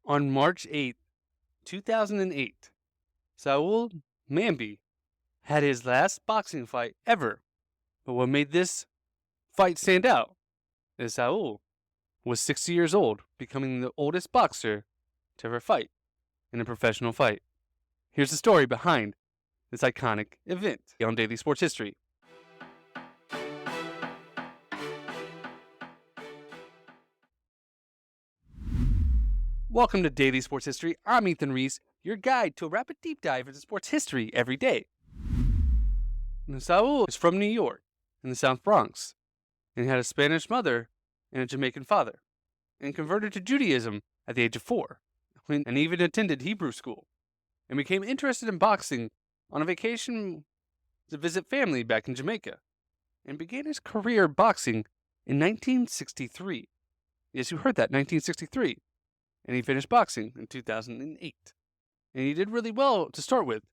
On March 8th, 2008, Saoul Mamby had his last boxing fight ever. But what made this fight stand out is Saoul was 60 years old, becoming the oldest boxer to ever fight in a professional fight. Here's the story behind this iconic event on Daily Sports History. Welcome to Daily Sports History. I'm Ethan Reese, your guide to a rapid deep dive into sports history every day. Now, Saoul is from New York in the South Bronx, and he had a Spanish mother and a Jamaican father, and converted to Judaism at the age of 4, and even attended Hebrew school, and became interested in boxing on a vacation to visit family back in Jamaica, and began his career boxing in 1963. Yes, you heard that, 1963. And he finished boxing in 2008. And he did really well to start with,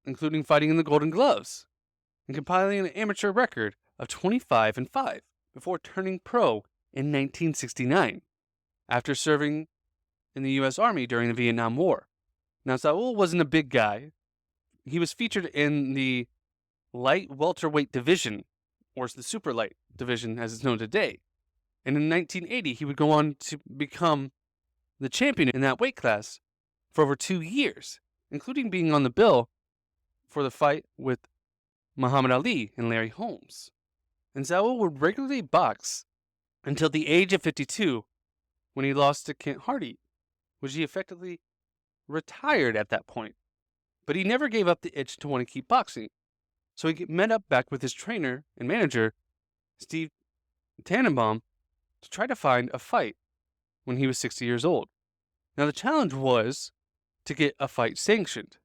including fighting in the Golden Gloves, and compiling an amateur record of 25-5 before turning pro in 1969, after serving in the U.S. Army during the Vietnam War. Now, Saoul wasn't a big guy. He was featured in the light welterweight division, or the super light division as it's known today. And in 1980, he would go on to become the champion in that weight class for over 2 years, including being on the bill for the fight with Muhammad Ali and Larry Holmes. And Saoul would regularly box until the age of 52, when he lost to Kent Hardy, which he effectively retired at that point. But he never gave up the itch to want to keep boxing, so he met up back with his trainer and manager, Steve Tannenbaum, to try to find a fight when he was 60 years old. Now, the challenge was to get a fight sanctioned,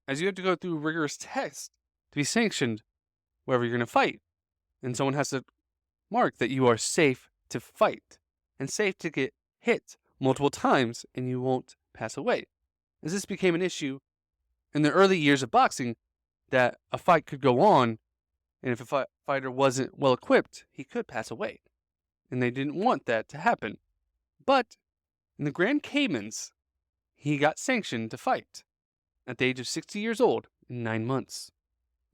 as you have to go through rigorous tests to be sanctioned wherever you're going to fight. And someone has to mark that you are safe to fight and safe to get hit multiple times and you won't pass away. As this became an issue in the early years of boxing, that a fight could go on, and if a fighter wasn't well equipped, he could pass away. And they didn't want that to happen. But in the Grand Caymans, he got sanctioned to fight at the age of 60 years old in 9 months,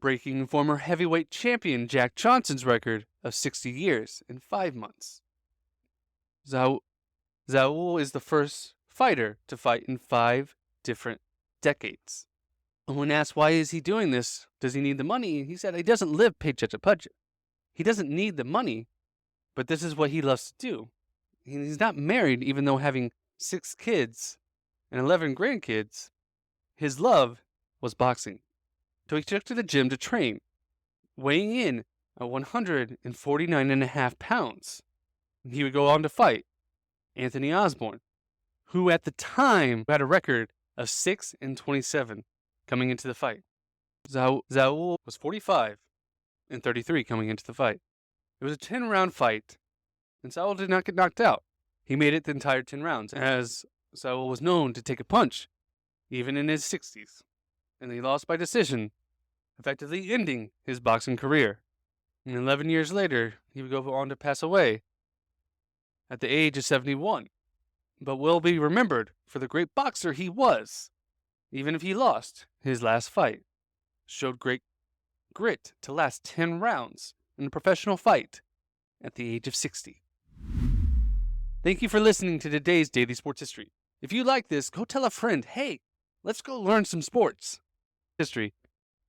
breaking former heavyweight champion Jack Johnson's record of 60 years in 5 months. Saoul is the first fighter to fight in 5 different decades. And when asked why is he doing this, does he need the money, he said he doesn't live paycheck to paycheck. He doesn't need the money, but this is what he loves to do. He's not married, even though having 6 kids and 11 grandkids. His love was boxing. So he took to the gym to train, weighing in at 149.5 pounds. He would go on to fight Anthony Osborne, who at the time had a record of 6-27 coming into the fight. Saoul was 45-33 coming into the fight. It was a 10-round fight, and Saoul did not get knocked out. He made it the entire 10 rounds, as Saoul was known to take a punch, even in his 60s. And he lost by decision, effectively ending his boxing career. And 11 years later, he would go on to pass away at the age of 71. But will be remembered for the great boxer he was, even if he lost his last fight. Showed great grit to last 10 rounds in a professional fight at the age of 60. Thank you for listening to today's Daily Sports History. If you like this, go tell a friend, hey, let's go learn some sports history,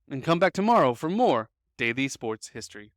and come back tomorrow for more Daily Sports History.